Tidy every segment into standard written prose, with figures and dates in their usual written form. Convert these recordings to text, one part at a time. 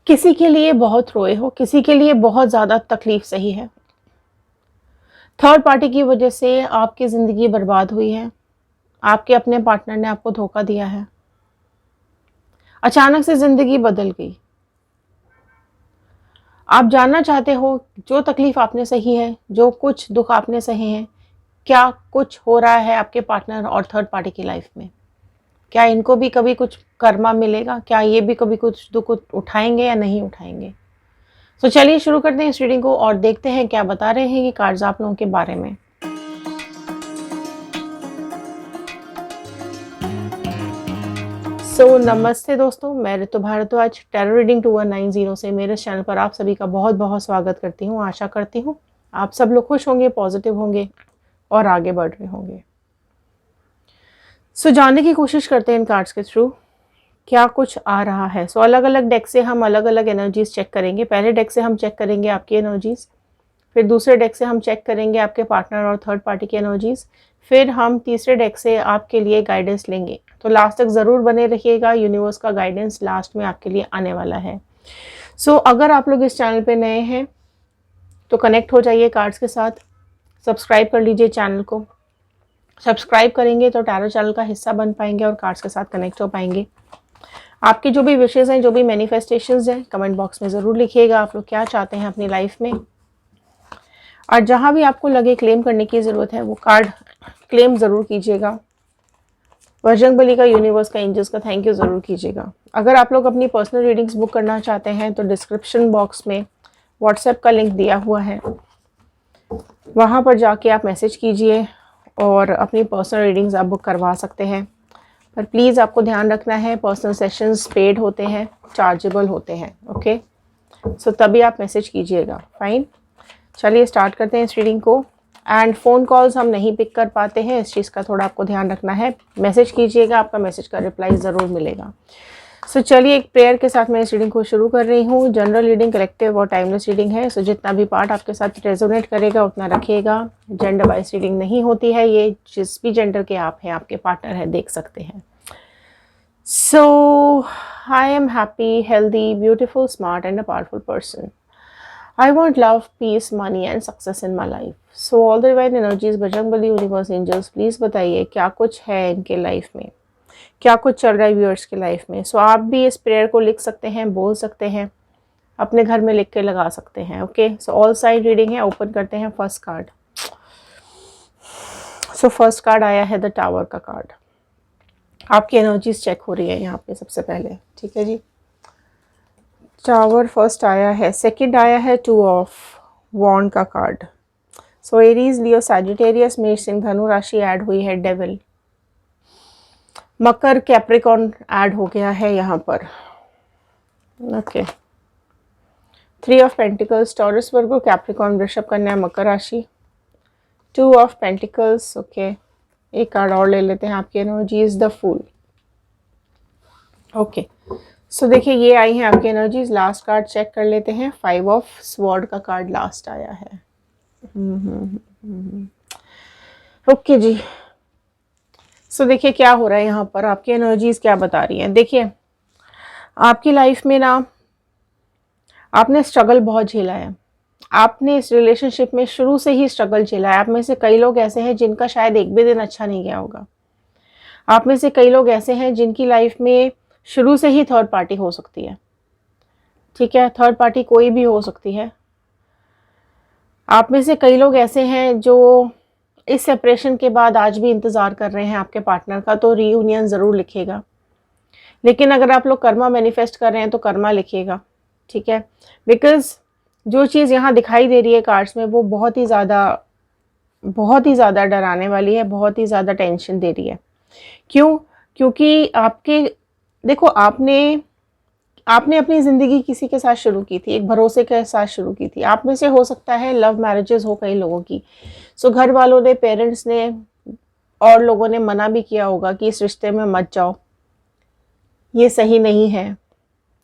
किसी के लिए बहुत रोए हो, किसी के लिए बहुत ज़्यादा तकलीफ सही है। थर्ड पार्टी की वजह से आपकी ज़िंदगी बर्बाद हुई है। आपके अपने पार्टनर ने आपको धोखा दिया है। अचानक से ज़िंदगी बदल गई। आप जानना चाहते हो जो तकलीफ आपने सही है, जो कुछ दुख आपने सहे हैं, क्या कुछ हो रहा है आपके पार्टनर और थर्ड पार्टी की लाइफ में? क्या इनको भी कभी कुछ कर्मा मिलेगा? क्या ये भी कभी कुछ दुख उठाएंगे या नहीं उठाएंगे? तो चलिए शुरू करते हैं इस रीडिंग को और देखते हैं क्या बता रहे हैं ये कार्ड्स आप लोगों के बारे में। नमस्ते दोस्तों, मैं ऋतु भारद्वाज टैरो रीडिंग 2190 से मेरे चैनल पर आप सभी का बहुत बहुत स्वागत करती हूँ। आशा करती हूँ आप सब लोग खुश होंगे, पॉजिटिव होंगे और आगे बढ़ रहे होंगे। जानने की कोशिश करते हैं इन कार्ड्स के थ्रू क्या कुछ आ रहा है। अलग अलग डेक से हम अलग अलग एनर्जीज चेक करेंगे। पहले डेक से हम चेक करेंगे आपकी एनर्जीज, फिर दूसरे डेक से हम चेक करेंगे आपके पार्टनर और थर्ड पार्टी की एनर्जीज, फिर हम तीसरे डेक से आपके लिए गाइडेंस लेंगे। तो लास्ट तक ज़रूर बने रहिएगा, यूनिवर्स का गाइडेंस लास्ट में आपके लिए आने वाला है। अगर आप लोग इस चैनल पे नए हैं तो कनेक्ट हो जाइए कार्ड्स के साथ, सब्सक्राइब कर लीजिए चैनल को। सब्सक्राइब करेंगे तो टैरो चैनल का हिस्सा बन पाएंगे और कार्ड्स के साथ कनेक्ट हो पाएंगे। आपकी जो भी विशेज़ हैं, जो भी मैनिफेस्टेशंस हैं, कमेंट बॉक्स में ज़रूर लिखिएगा आप लोग क्या चाहते हैं अपनी लाइफ में। और जहाँ भी आपको लगे क्लेम करने की ज़रूरत है वो कार्ड क्लेम ज़रूर कीजिएगा। बजरंग बली का, यूनिवर्स का, एंजल्स का थैंक यू ज़रूर कीजिएगा। अगर आप लोग अपनी पर्सनल रीडिंग्स बुक करना चाहते हैं तो डिस्क्रिप्शन बॉक्स में व्हाट्सएप का लिंक दिया हुआ है, वहाँ पर जाके आप मैसेज कीजिए और अपनी पर्सनल रीडिंग्स आप बुक करवा सकते हैं। पर प्लीज़ आपको ध्यान रखना है, पर्सनल सेशंस पेड होते हैं, चार्जेबल होते हैं। ओके, तभी आप मैसेज कीजिएगा। फाइन, चलिए स्टार्ट करते हैं इस रीडिंग को। एंड फ़ोन कॉल्स हम नहीं पिक कर पाते हैं, इस चीज़ का थोड़ा आपको ध्यान रखना है। मैसेज कीजिएगा, आपका मैसेज का रिप्लाई ज़रूर मिलेगा। चलिए एक प्रेयर के साथ मैं इस रीडिंग को शुरू कर रही हूँ। जनरल रीडिंग, कलेक्टिव और टाइमलेस रीडिंग है। जितना भी पार्ट आपके साथ रेजोनेट करेगा उतना रखिएगा। जेंडर वाइज रीडिंग नहीं होती है, ये जिस भी जेंडर के आप हैं, आपके पार्टनर हैं, देख सकते हैं। I am happy, healthy, beautiful, smart and a powerful person. I want love, peace, money and success in my life. All the divine energies, Bajrang Bali, universe, angels, please बताइए क्या कुछ है इनके लाइफ में, क्या कुछ चल रहा है व्यूअर्स के लाइफ में। आप भी इस प्रेयर को लिख सकते हैं, बोल सकते हैं, अपने घर में लिख के लगा सकते हैं। ओके, ऑल साइड रीडिंग है। ओपन करते हैं फर्स्ट कार्ड। फर्स्ट कार्ड आया है द टावर का कार्ड। आपकी एनर्जीज चेक हो रही है यहाँ पे सबसे पहले, ठीक है जी। टावर फर्स्ट आया है, सेकंड आया है टू ऑफ वॉन्ड का कार्ड। एरीज, लियो, सैजिटेरियस, मेष, सिंह, धनु राशि ऐड हुई है। डेविल, मकर, कैप्रिकॉर्न ऐड हो गया है यहाँ पर। Okay, three of pentacles, taurus, Virgo, Capricorn, वृषभ, कन्या, मकर राशि। Two of pentacles. ओके, एक कार्ड और ले लेते हैं आपकी एनर्जीज, द फूल। ओके, देखिए ये आई हैं आपकी एनर्जीज। लास्ट कार्ड चेक कर लेते हैं। फाइव ऑफ स्वॉर्ड का कार्ड लास्ट आया है। ओके जी, देखिए क्या हो रहा है यहाँ पर, आपकी एनर्जीज क्या बता रही हैं। देखिए आपकी लाइफ में ना आपने स्ट्रगल बहुत झेला है। आपने इस रिलेशनशिप में शुरू से ही स्ट्रगल झेला है। आप में से कई लोग ऐसे हैं जिनका शायद एक भी दिन अच्छा नहीं गया होगा। आप में से कई लोग ऐसे हैं जिनकी लाइफ में शुरू से ही थर्ड पार्टी हो सकती है, ठीक है। थर्ड पार्टी कोई भी हो सकती है। आप में से कई लोग ऐसे हैं जो इस सेपरेशन के बाद आज भी इंतज़ार कर रहे हैं आपके पार्टनर का, तो रीयूनियन ज़रूर लिखिएगा। लेकिन अगर आप लोग कर्मा मैनिफेस्ट कर रहे हैं तो कर्मा लिखिएगा, ठीक है। बिकॉज जो चीज़ यहाँ दिखाई दे रही है कार्ड्स में वो बहुत ही ज़्यादा डराने वाली है, बहुत ही ज़्यादा टेंशन दे रही है। क्यों? क्योंकि आपके देखो आपने अपनी ज़िंदगी किसी के साथ शुरू की थी, एक भरोसे के साथ शुरू की थी। आप में से हो सकता है लव मैरिजेस हो कई लोगों की। घर वालों ने, पेरेंट्स ने और लोगों ने मना भी किया होगा कि इस रिश्ते में मत जाओ, ये सही नहीं है।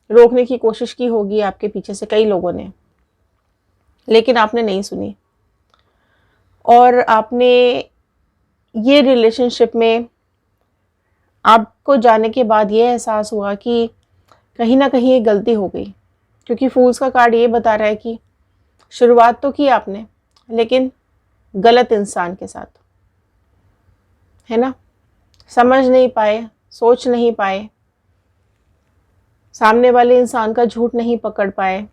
रोकने की कोशिश की होगी आपके पीछे से कई लोगों ने, लेकिन आपने नहीं सुनी। और आपने ये रिलेशनशिप में आपको जाने के बाद ये एहसास हुआ कि कहीं ना कहीं एक गलती हो गई। क्योंकि फूल्स का कार्ड ये बता रहा है कि शुरुआत तो की आपने, लेकिन गलत इंसान के साथ, है ना। समझ नहीं पाए, सोच नहीं पाए, सामने वाले इंसान का झूठ नहीं पकड़ पाए।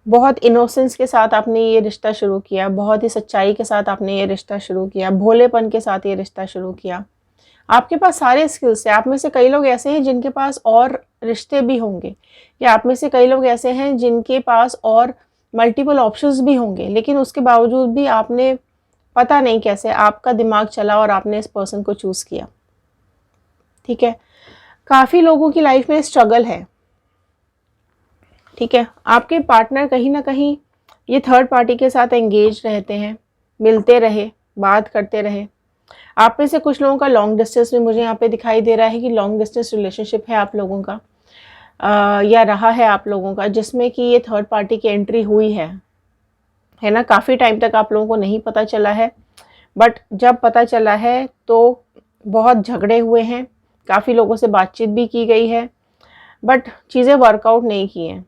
बहुत इनोसेंस के साथ आपने ये रिश्ता शुरू किया, बहुत ही सच्चाई के साथ आपने ये रिश्ता शुरू किया, भोलेपन के साथ ये रिश्ता शुरू किया। आपके पास सारे स्किल्स हैं। आप में से कई लोग ऐसे हैं जिनके पास और रिश्ते भी होंगे, या आप में से कई लोग ऐसे हैं जिनके पास और मल्टीपल ऑप्शंस भी होंगे, लेकिन उसके बावजूद भी आपने पता नहीं कैसे आपका दिमाग चला और आपने इस पर्सन को चूज़ किया। ठीक है, काफ़ी लोगों की लाइफ में स्ट्रगल है। ठीक है, आपके पार्टनर कहीं ना कहीं ये थर्ड पार्टी के साथ एंगेज रहते हैं, मिलते रहे, बात करते रहे। आप में से कुछ लोगों का लॉन्ग डिस्टेंस में मुझे यहाँ पे दिखाई दे रहा है कि लॉन्ग डिस्टेंस रिलेशनशिप है आप लोगों का, या रहा है आप लोगों का, जिसमें कि ये थर्ड पार्टी की एंट्री हुई है ना। काफ़ी टाइम तक आप लोगों को नहीं पता चला है, बट जब पता चला है तो बहुत झगड़े हुए हैं, काफ़ी लोगों से बातचीत भी की गई है, बट चीज़ें वर्कआउट नहीं की हैं।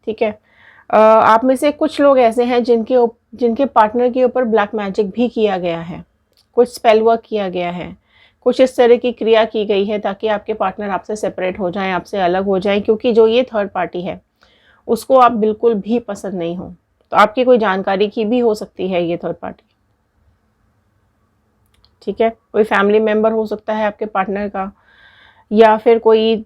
ठीक है, आप में से कुछ लोग ऐसे हैं जिनके पार्टनर के ऊपर ब्लैक मैजिक भी किया गया है, कुछ स्पेल वर्क किया गया है, कुछ इस तरह की क्रिया की गई है ताकि आपके पार्टनर आपसे सेपरेट हो जाएं, आपसे अलग हो जाएं, क्योंकि जो ये थर्ड पार्टी है उसको आप बिल्कुल भी पसंद नहीं हो। तो आपकी कोई जानकारी की भी हो सकती है ये थर्ड पार्टी। ठीक है, कोई फैमिली मेम्बर हो सकता है आपके पार्टनर का, या फिर कोई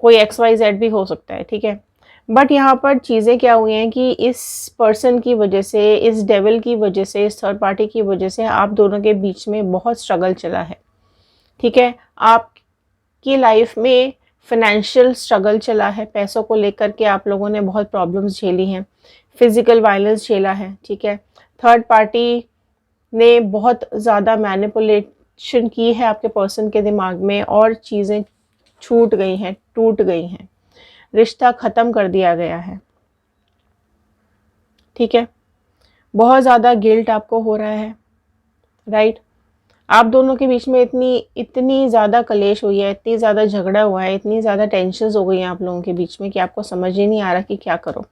XYZ भी हो सकता है। ठीक है, बट यहाँ पर चीज़ें क्या हुई हैं कि इस पर्सन की वजह से, इस डेविल की वजह से, इस थर्ड पार्टी की वजह से आप दोनों के बीच में बहुत स्ट्रगल चला है। ठीक है, आपकी लाइफ में फाइनेंशियल स्ट्रगल चला है, पैसों को लेकर के आप लोगों ने बहुत प्रॉब्लम्स झेली हैं, फिजिकल वायलेंस झेला है। ठीक है, थर्ड पार्टी ने बहुत ज़्यादा मैनिपुलेशन की है आपके पर्सन के दिमाग में, और चीज़ें छूट गई हैं, टूट गई हैं, रिश्ता ख़त्म कर दिया गया है। ठीक है, बहुत ज़्यादा गिल्ट आपको हो रहा है, राइट। आप दोनों के बीच में इतनी ज़्यादा कलेश हुई है, इतनी ज़्यादा झगड़ा हुआ है, इतनी ज़्यादा टेंशन्स हो गई हैं आप लोगों के बीच में कि आपको समझ ही नहीं आ रहा कि क्या करो।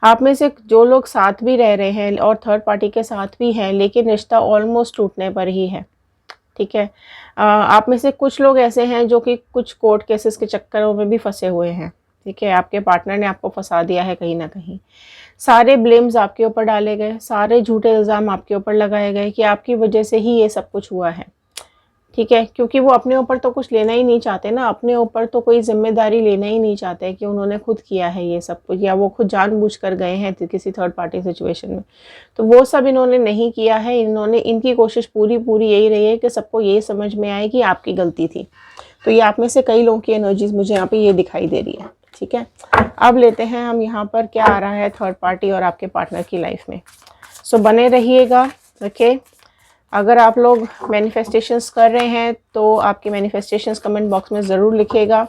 आप में से जो लोग साथ भी रह रहे हैं और थर्ड पार्टी के साथ भी हैं, लेकिन रिश्ता ऑलमोस्ट टूटने पर ही है। ठीक है, आप में से कुछ लोग ऐसे हैं जो कि कुछ कोर्ट केसेस के चक्करों में भी फंसे हुए हैं। ठीक है, आपके पार्टनर ने आपको फंसा दिया है कहीं ना कहीं, सारे ब्लेम्स आपके ऊपर डाले गए, सारे झूठे इल्ज़ाम आपके ऊपर लगाए गए कि आपकी वजह से ही ये सब कुछ हुआ है। ठीक है, क्योंकि वो अपने ऊपर तो कुछ लेना ही नहीं चाहते ना, अपने ऊपर तो कोई जिम्मेदारी लेना ही नहीं चाहते कि उन्होंने खुद किया है ये सब कुछ, या वो खुद जानबूझ कर गए हैं किसी थर्ड पार्टी सिचुएशन में। तो वो सब इन्होंने नहीं किया है। इनकी कोशिश पूरी यही रही है कि सबको ये समझ में आए कि आपकी गलती थी। तो ये आप में से कई लोगों की एनर्जीज मुझे यहाँ पे ये दिखाई दे रही है। ठीक है, अब लेते हैं हम यहाँ पर क्या आ रहा है थर्ड पार्टी और आपके पार्टनर की लाइफ में। सो बने रहिएगा। ओके, अगर आप लोग मैनिफेस्टेशंस कर रहे हैं तो आपके मैनिफेस्टेशंस कमेंट बॉक्स में ज़रूर लिखिएगा।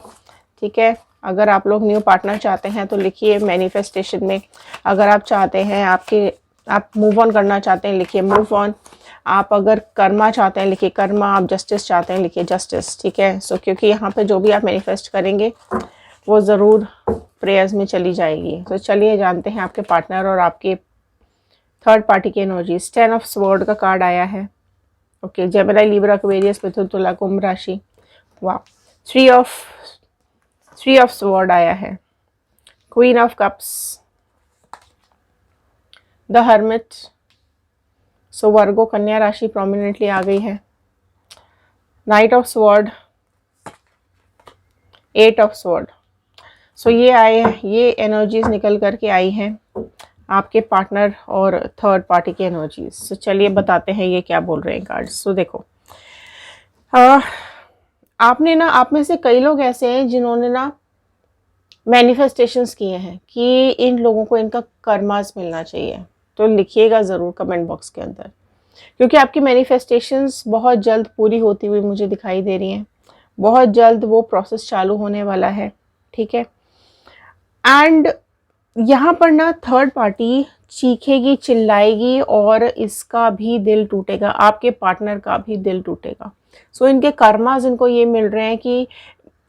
ठीक है, अगर आप लोग न्यू पार्टनर चाहते हैं तो लिखिए मैनिफेस्टेशन में। अगर आप चाहते हैं आप मूव ऑन करना चाहते हैं, लिखिए मूव ऑन। आप अगर कर्मा चाहते हैं लिखिए कर्मा, आप जस्टिस चाहते हैं लिखिए जस्टिस। ठीक है, सो क्योंकि यहाँ पे जो भी आप मैनिफेस्ट करेंगे वो ज़रूर प्रेयर्स में चली जाएगी। तो चलिए जानते हैं आपके पार्टनर और आपके थर्ड पार्टी की एनर्जीज। 10 ऑफ स्वॉर्ड का कार्ड आया है। ओके, जेमिनी, लिब्रा, एक्वेरियस, मिथुन, तुला, कुंभ राशि। वाह, 3 ऑफ स्वॉर्ड आया है। Queen of cups, the hermit. So Virgo, कन्या राशि प्रोमिनेंटली आ गई है। Knight of sword, 8 of sword. So ये आए हैं, ये एनर्जीज निकल करके आई हैं आपके पार्टनर और थर्ड पार्टी की एनर्जीज। सो चलिए बताते हैं ये क्या बोल रहे हैं कार्ड्स। सो देखो, आपने ना, आप में से कई लोग ऐसे हैं जिन्होंने ना मैनिफेस्टेशंस किए हैं कि इन लोगों को इनका कर्मास मिलना चाहिए। तो लिखिएगा ज़रूर कमेंट बॉक्स के अंदर, क्योंकि आपकी मैनिफेस्टेशंस बहुत जल्द पूरी होती हुई मुझे दिखाई दे रही हैं। बहुत जल्द वो प्रोसेस चालू होने वाला है। ठीक है, एंड यहाँ पर ना थर्ड पार्टी चीखेगी, चिल्लाएगी और इसका भी दिल टूटेगा, आपके पार्टनर का भी दिल टूटेगा। सो इनके कर्मास इनको ये मिल रहे हैं कि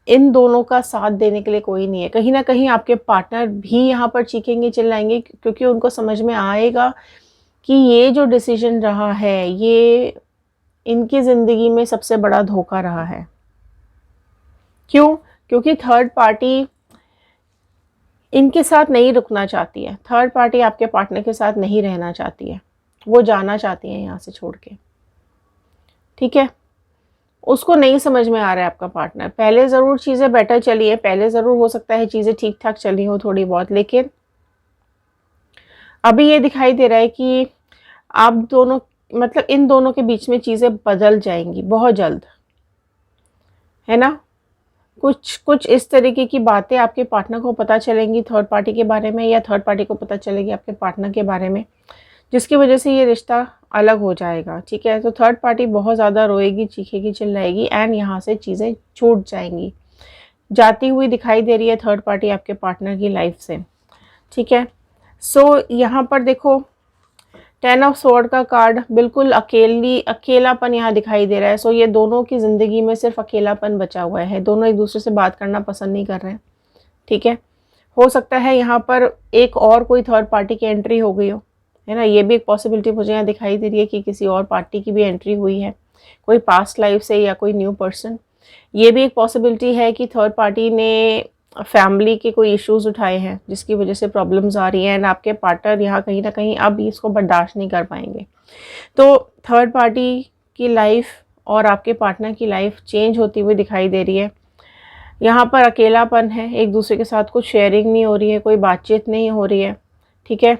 इन दोनों का साथ देने के लिए कोई नहीं है। कहीं ना कहीं आपके पार्टनर भी यहाँ पर चीखेंगे चिल्लाएंगे, क्योंकि उनको समझ में आएगा कि ये जो डिसीजन रहा है ये इनकी ज़िंदगी में सबसे बड़ा धोखा रहा है। क्यों? क्योंकि थर्ड पार्टी इनके साथ नहीं रुकना चाहती है, थर्ड पार्टी आपके पार्टनर के साथ नहीं रहना चाहती है, वो जाना चाहती है यहाँ से छोड़ के। ठीक है, उसको नहीं समझ में आ रहा है आपका पार्टनर। पहले ज़रूर चीज़ें बेटर चली है, पहले ज़रूर हो सकता है चीज़ें ठीक ठाक चली हो थोड़ी बहुत, लेकिन अभी ये दिखाई दे रहा है कि आप दोनों, मतलब इन दोनों के बीच में चीज़ें बदल जाएंगी बहुत जल्द, है ना। कुछ इस तरीके की बातें आपके पार्टनर को पता चलेंगी थर्ड पार्टी के बारे में, या थर्ड पार्टी को पता चलेगी आपके पार्टनर के बारे में, जिसकी वजह से ये रिश्ता अलग हो जाएगा। ठीक है, तो थर्ड पार्टी बहुत ज़्यादा रोएगी, चीखेगी, चिल्लाएगी एंड यहाँ से चीज़ें छूट जाएंगी, जाती हुई दिखाई दे रही है थर्ड पार्टी आपके पार्टनर की लाइफ से। ठीक है, सो यहाँ पर देखो 10 ऑफ स्वॉर्ड का कार्ड, बिल्कुल अकेलापन यहाँ दिखाई दे रहा है। सो ये दोनों की ज़िंदगी में सिर्फ अकेलापन बचा हुआ है, दोनों एक दूसरे से बात करना पसंद नहीं कर रहे हैं। ठीक है, हो सकता है यहाँ पर एक और कोई थर्ड पार्टी की एंट्री हो गई हो, है ना। ये भी एक पॉसिबिलिटी मुझे यहाँ दिखाई दे रही है कि किसी और पार्टी की भी एंट्री हुई है, कोई पास्ट लाइफ से या कोई न्यू पर्सन। ये भी एक पॉसिबिलिटी है कि थर्ड पार्टी ने फैमिली के कोई इश्यूज उठाए हैं जिसकी वजह से प्रॉब्लम्स आ रही हैं एंड आपके पार्टनर यहाँ कहीं ना कहीं अब इसको बर्दाश्त नहीं कर पाएंगे। तो थर्ड पार्टी की लाइफ और आपके पार्टनर की लाइफ चेंज होती हुई दिखाई दे रही है। यहाँ पर अकेलापन है, एक दूसरे के साथ कुछ शेयरिंग नहीं हो रही है, कोई बातचीत नहीं हो रही है। ठीक है,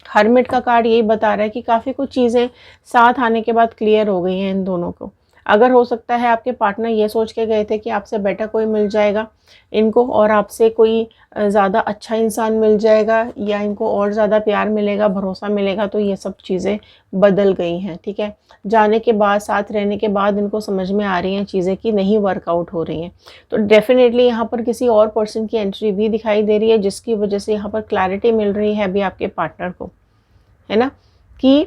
हर्मिट का कार्ड यही बता रहा है कि काफ़ी कुछ चीज़ें साथ आने के बाद क्लियर हो गई हैं इन दोनों को। अगर हो सकता है आपके पार्टनर ये सोच के गए थे कि आपसे बेटर कोई मिल जाएगा इनको, और आपसे कोई ज़्यादा अच्छा इंसान मिल जाएगा, या इनको और ज़्यादा प्यार मिलेगा, भरोसा मिलेगा, तो ये सब चीज़ें बदल गई हैं। ठीक है, जाने के बाद, साथ रहने के बाद इनको समझ में आ रही हैं चीज़ें कि नहीं वर्कआउट हो रही हैं। तो डेफिनेटली यहाँ पर किसी और पर्सन की एंट्री भी दिखाई दे रही है, जिसकी वजह से यहाँ पर क्लैरिटी मिल रही है अभी आपके पार्टनर को, है ना, कि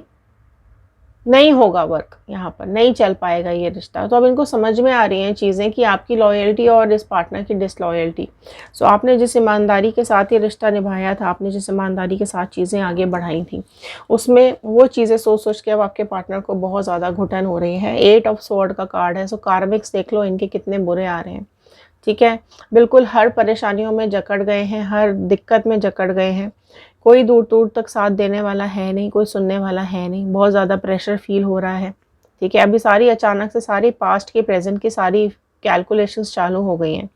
नहीं होगा वर्क, यहाँ पर नहीं चल पाएगा ये रिश्ता। तो अब इनको समझ में आ रही हैं चीज़ें कि आपकी लॉयल्टी और इस पार्टनर की डिसलॉयल्टी। सो आपने जिस ईमानदारी के साथ ये रिश्ता निभाया था, आपने जिस ईमानदारी के साथ चीज़ें आगे बढ़ाई थी, उसमें वो चीज़ें सोच सोच के अब आपके पार्टनर को बहुत ज़्यादा घुटन हो रही है। 8 ऑफ स्वॉर्ड का कार्ड है। सो कार्मिक्स देख लो इनके कितने बुरे आ रहे हैं। ठीक है, बिल्कुल हर परेशानियों में जकड़ गए हैं, हर दिक्कत में जकड़ गए हैं। कोई दूर दूर तक साथ देने वाला है नहीं, कोई सुनने वाला है नहीं, बहुत ज़्यादा प्रेशर फील हो रहा है। ठीक है, अभी सारी अचानक से सारी पास्ट की प्रेजेंट की सारी कैलकुलेशंस चालू हो गई हैं।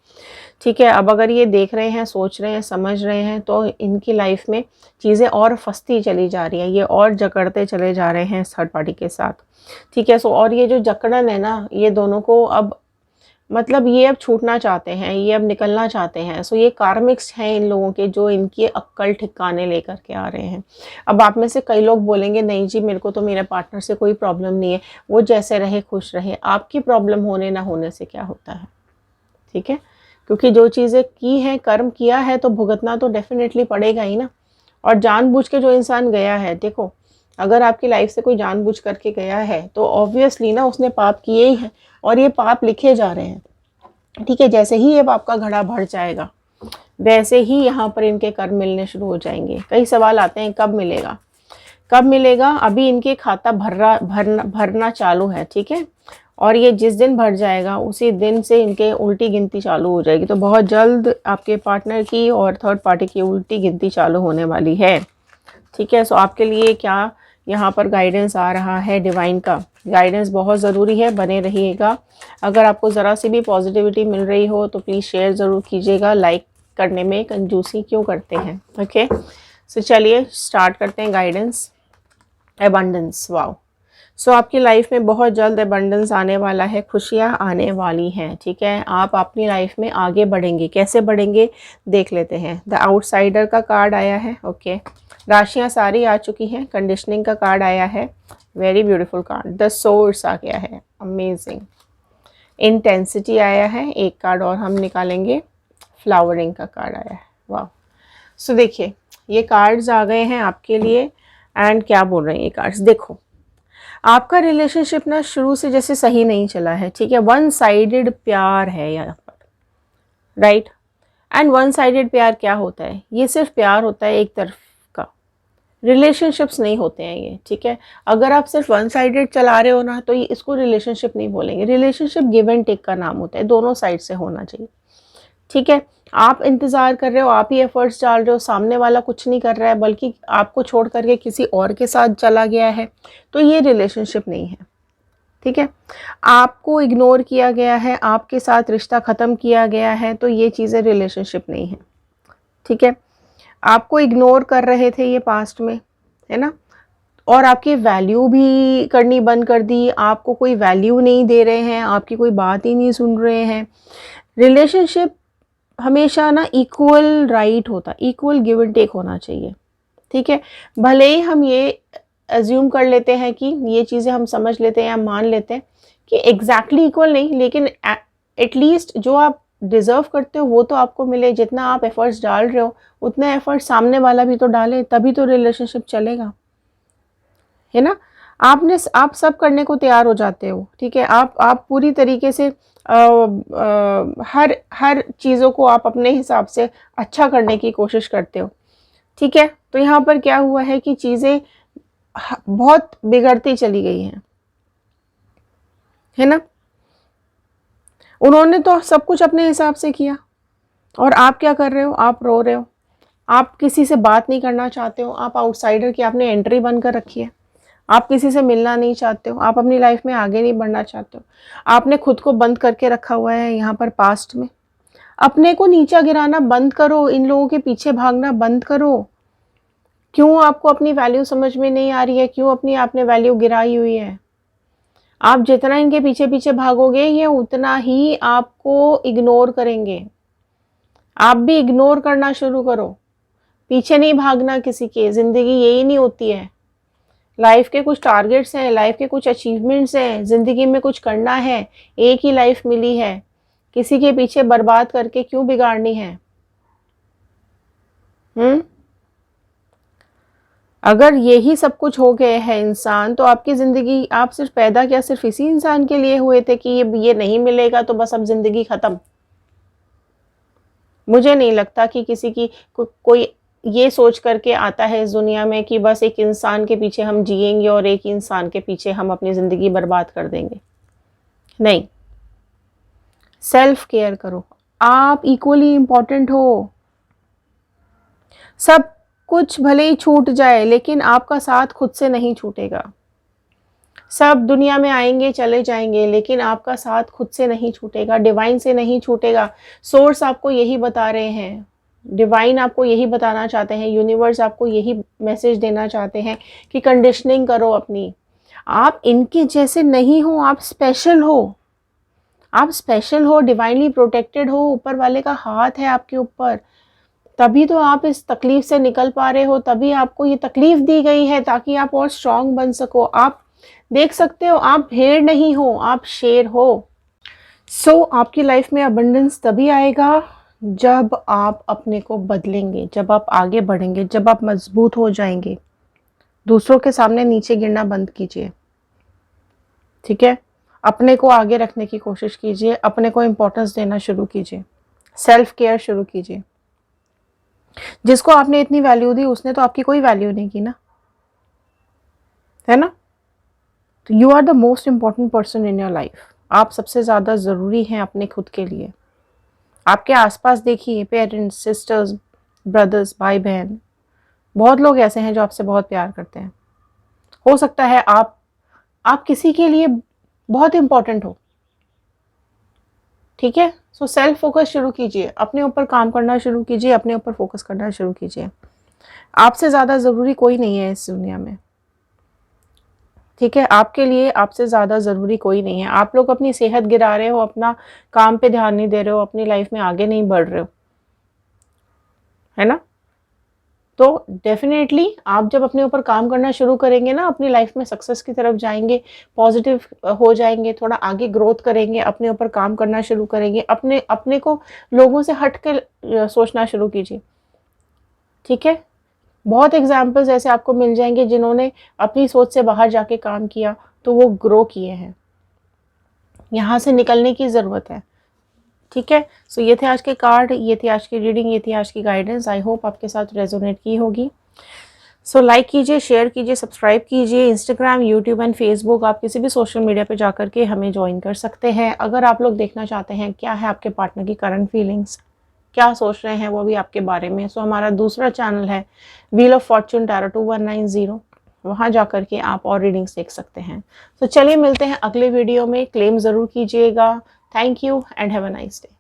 ठीक है, अब अगर ये देख रहे हैं, सोच रहे हैं, समझ रहे हैं, तो इनकी लाइफ में चीज़ें और फंसती चली जा रही हैं, ये और जकड़ते चले जा रहे हैं थर्ड पार्टी के साथ। ठीक है, सो और ये जो जकड़न है ना, ये दोनों को अब मतलब ये अब छूटना चाहते हैं, ये अब निकलना चाहते हैं। सो ये कार्मिक्स हैं इन लोगों के, जो इनकी अक्ल ठिकाने लेकर के आ रहे हैं। अब आप में से कई लोग बोलेंगे नहीं जी, मेरे को तो मेरे पार्टनर से कोई प्रॉब्लम नहीं है, वो जैसे रहे खुश रहे। आपकी प्रॉब्लम होने ना होने से क्या होता है? ठीक है, क्योंकि जो चीज़ें की हैं, कर्म किया है, तो भुगतना तो डेफिनेटली पड़ेगा ही ना। और जानबूझ के जो इंसान गया है, देखो अगर आपकी लाइफ से कोई जानबूझ करके गया है तो ऑब्वियसली ना उसने पाप किए ही है, और ये पाप लिखे जा रहे हैं। ठीक है, जैसे ही ये पाप का घड़ा भर जाएगा, वैसे ही यहाँ पर इनके कर्म मिलने शुरू हो जाएंगे। कई सवाल आते हैं कब मिलेगा, कब मिलेगा? अभी इनके खाता भरना चालू है। ठीक है, और ये जिस दिन भर जाएगा उसी दिन से इनके उल्टी गिनती चालू हो जाएगी। तो बहुत जल्द आपके पार्टनर की और थर्ड पार्टी की उल्टी गिनती चालू होने वाली है। ठीक है, सो आपके लिए क्या यहाँ पर गाइडेंस आ रहा है? डिवाइन का गाइडेंस बहुत ज़रूरी है, बने रहिएगा। अगर आपको ज़रा सी भी पॉजिटिविटी मिल रही हो तो प्लीज़ शेयर ज़रूर कीजिएगा। लाइक करने में कंजूसी क्यों करते हैं? ओके, सो चलिए स्टार्ट करते हैं गाइडेंस। Abundance, wow. सो आपकी लाइफ में बहुत जल्द एबंडेंस आने वाला है, खुशियाँ आने वाली हैं। ठीक है, आप अपनी लाइफ में आगे बढ़ेंगे। कैसे बढ़ेंगे देख लेते हैं। द आउटसाइडर का कार्ड आया है। ओके, राशियाँ सारी आ चुकी हैं। कंडीशनिंग का कार्ड आया है, very beautiful card. The source आ गया है, अमेजिंग। इंटेंसिटी आया है, एक कार्ड और हम निकालेंगे। फ्लावरिंग का कार्ड आया है, वाह। सो देखिए ये कार्ड्स आ गए हैं आपके लिए। एंड क्या बोल रहे हैं ये कार्ड्स, देखो आपका रिलेशनशिप ना शुरू से जैसे सही नहीं चला है। ठीक है, वन साइडेड प्यार है यहाँ पर। राइट। एंड वन साइडेड प्यार क्या होता है? ये सिर्फ प्यार होता है एक तरफ का, रिलेशनशिप्स नहीं होते हैं ये, ठीक है। अगर आप सिर्फ वन साइडेड चला रहे हो ना, तो ये इसको रिलेशनशिप नहीं बोलेंगे। रिलेशनशिप गिव एंड टेक का नाम होता है, दोनों साइड से होना चाहिए, ठीक है। आप इंतज़ार कर रहे हो, आप ही एफर्ट्स डाल रहे हो, सामने वाला कुछ नहीं कर रहा है बल्कि आपको छोड़ करके किसी और के साथ चला गया है, तो ये रिलेशनशिप नहीं है, ठीक है। आपको इग्नोर किया गया है, आपके साथ रिश्ता ख़त्म किया गया है, तो ये चीज़ें रिलेशनशिप नहीं है, ठीक है। आपको इग्नोर कर रहे थे ये पास्ट में, है ना, और आपकी वैल्यू भी करनी बंद कर दी, आपको कोई वैल्यू नहीं दे रहे हैं, आपकी कोई बात ही नहीं सुन रहे हैं। रिलेशनशिप हमेशा ना इक्वल राइट होता, इक्वल गिव एंड टेक होना चाहिए, ठीक है। भले ही हम ये एज्यूम कर लेते हैं कि ये चीज़ें हम समझ लेते हैं या मान लेते हैं कि एग्जैक्टली इक्वल नहीं, लेकिन एटलीस्ट जो आप डिज़र्व करते हो वो तो आपको मिले। जितना आप एफर्ट्स डाल रहे हो उतना एफर्ट सामने वाला भी तो डाले, तभी तो रिलेशनशिप चलेगा, है ना। आप सब करने को तैयार हो जाते हो, ठीक है। आप पूरी तरीके से हर चीज़ों को आप अपने हिसाब से अच्छा करने की कोशिश करते हो, ठीक है। तो यहाँ पर क्या हुआ है कि चीज़ें बहुत बिगड़ती चली गई हैं, है ना। उन्होंने तो सब कुछ अपने हिसाब से किया और आप क्या कर रहे हो? आप रो रहे हो, आप किसी से बात नहीं करना चाहते हो, आप आउटसाइडर की आपने एंट्री बंद कर रखी है, आप किसी से मिलना नहीं चाहते हो, आप अपनी लाइफ में आगे नहीं बढ़ना चाहते हो, आपने खुद को बंद करके रखा हुआ है यहाँ पर पास्ट में। अपने को नीचा गिराना बंद करो, इन लोगों के पीछे भागना बंद करो। क्यों आपको अपनी वैल्यू समझ में नहीं आ रही है? क्यों अपनी आपने वैल्यू गिराई हुई है? आप जितना इनके पीछे पीछे भागोगे ये उतना ही आपको इग्नोर करेंगे। आप भी इग्नोर करना शुरू करो, पीछे नहीं भागना किसी के। ज़िंदगी यही नहीं होती है, लाइफ के कुछ टारगेट्स हैं, लाइफ के कुछ अचीवमेंट्स हैं, ज़िंदगी में कुछ करना है। एक ही लाइफ मिली है, किसी के पीछे बर्बाद करके क्यों बिगाड़नी है? अगर यही सब कुछ हो गए है इंसान, तो आपकी ज़िंदगी, आप सिर्फ पैदा क्या सिर्फ इसी इंसान के लिए हुए थे कि ये नहीं मिलेगा तो बस अब ज़िंदगी ख़त्म? मुझे नहीं लगता कि किसी की कोई ये सोच करके आता है इस दुनिया में कि बस एक इंसान के पीछे हम जिएंगे और एक इंसान के पीछे हम अपनी ज़िंदगी बर्बाद कर देंगे। नहीं, सेल्फ केयर करो, आप इक्वली इम्पॉर्टेंट हो। सब कुछ भले ही छूट जाए लेकिन आपका साथ खुद से नहीं छूटेगा। सब दुनिया में आएंगे चले जाएंगे लेकिन आपका साथ खुद से नहीं छूटेगा, डिवाइन से नहीं छूटेगा। सोर्स आपको यही बता रहे हैं, डिवाइन आपको यही बताना चाहते हैं, यूनिवर्स आपको यही मैसेज देना चाहते हैं कि कंडीशनिंग करो अपनी। आप इनके जैसे नहीं हो, आप स्पेशल हो, आप स्पेशल हो, डिवाइनली प्रोटेक्टेड हो, ऊपर वाले का हाथ है आपके ऊपर। तभी तो आप इस तकलीफ से निकल पा रहे हो, तभी आपको ये तकलीफ दी गई है ताकि आप और स्ट्रांग बन सको। आप देख सकते हो, आप भेड़ नहीं हो, आप शेर हो। सो आपकी लाइफ में अबंडेंस तभी आएगा जब आप अपने को बदलेंगे, जब आप आगे बढ़ेंगे, जब आप मजबूत हो जाएंगे। दूसरों के सामने नीचे गिरना बंद कीजिए, ठीक है। अपने को आगे रखने की कोशिश कीजिए, अपने को इम्पोर्टेंस देना शुरू कीजिए, सेल्फ केयर शुरू कीजिए। जिसको आपने इतनी वैल्यू दी उसने तो आपकी कोई वैल्यू नहीं की ना, है ना। तो you are the most important person in your life. आप सबसे ज़्यादा ज़रूरी हैं अपने खुद के लिए। आपके आसपास देखिए, पेरेंट्स, सिस्टर्स, ब्रदर्स, भाई बहन, बहुत लोग ऐसे हैं जो आपसे बहुत प्यार करते हैं। हो सकता है आप किसी के लिए बहुत इम्पोर्टेंट हो, ठीक है। सो सेल्फ फोकस शुरू कीजिए, अपने ऊपर काम करना शुरू कीजिए, अपने ऊपर फोकस करना शुरू कीजिए। आपसे ज़्यादा ज़रूरी कोई नहीं है इस दुनिया में, ठीक है। आपके लिए आपसे ज़्यादा ज़रूरी कोई नहीं है। आप लोग अपनी सेहत गिरा रहे हो, अपना काम पे ध्यान नहीं दे रहे हो, अपनी लाइफ में आगे नहीं बढ़ रहे हो, है ना। तो डेफिनेटली आप जब अपने ऊपर काम करना शुरू करेंगे ना, अपनी लाइफ में सक्सेस की तरफ जाएंगे, पॉजिटिव हो जाएंगे, थोड़ा आगे ग्रोथ करेंगे, अपने ऊपर काम करना शुरू करेंगे, अपने को लोगों से हट के सोचना शुरू कीजिए, ठीक है। बहुत एग्जाम्पल्स ऐसे आपको मिल जाएंगे जिन्होंने अपनी सोच से बाहर जाके काम किया तो वो ग्रो किए हैं। यहाँ से निकलने की ज़रूरत है। ठीक है। सो ये थे आज के कार्ड, ये थी आज की रीडिंग, ये थी आज की गाइडेंस। आई होप आपके साथ रेजोनेट की होगी। सो लाइक कीजिए, शेयर कीजिए, सब्सक्राइब कीजिए। इंस्टाग्राम, यूट्यूब एंड फेसबुक, आप किसी भी सोशल मीडिया पे जाकर के हमें ज्वाइन कर सकते हैं। अगर आप लोग देखना चाहते हैं क्या है आपके पार्टनर की करंट फीलिंग्स, क्या सोच रहे हैं वो भी आपके बारे में, सो हमारा दूसरा चैनल है व्हील ऑफ फॉर्चून टैरो 2190, वहाँ जाकर के आप और रीडिंग्स देख सकते हैं। तो चलिए मिलते हैं अगले वीडियो में। क्लेम ज़रूर कीजिएगा। Thank you and have a nice day.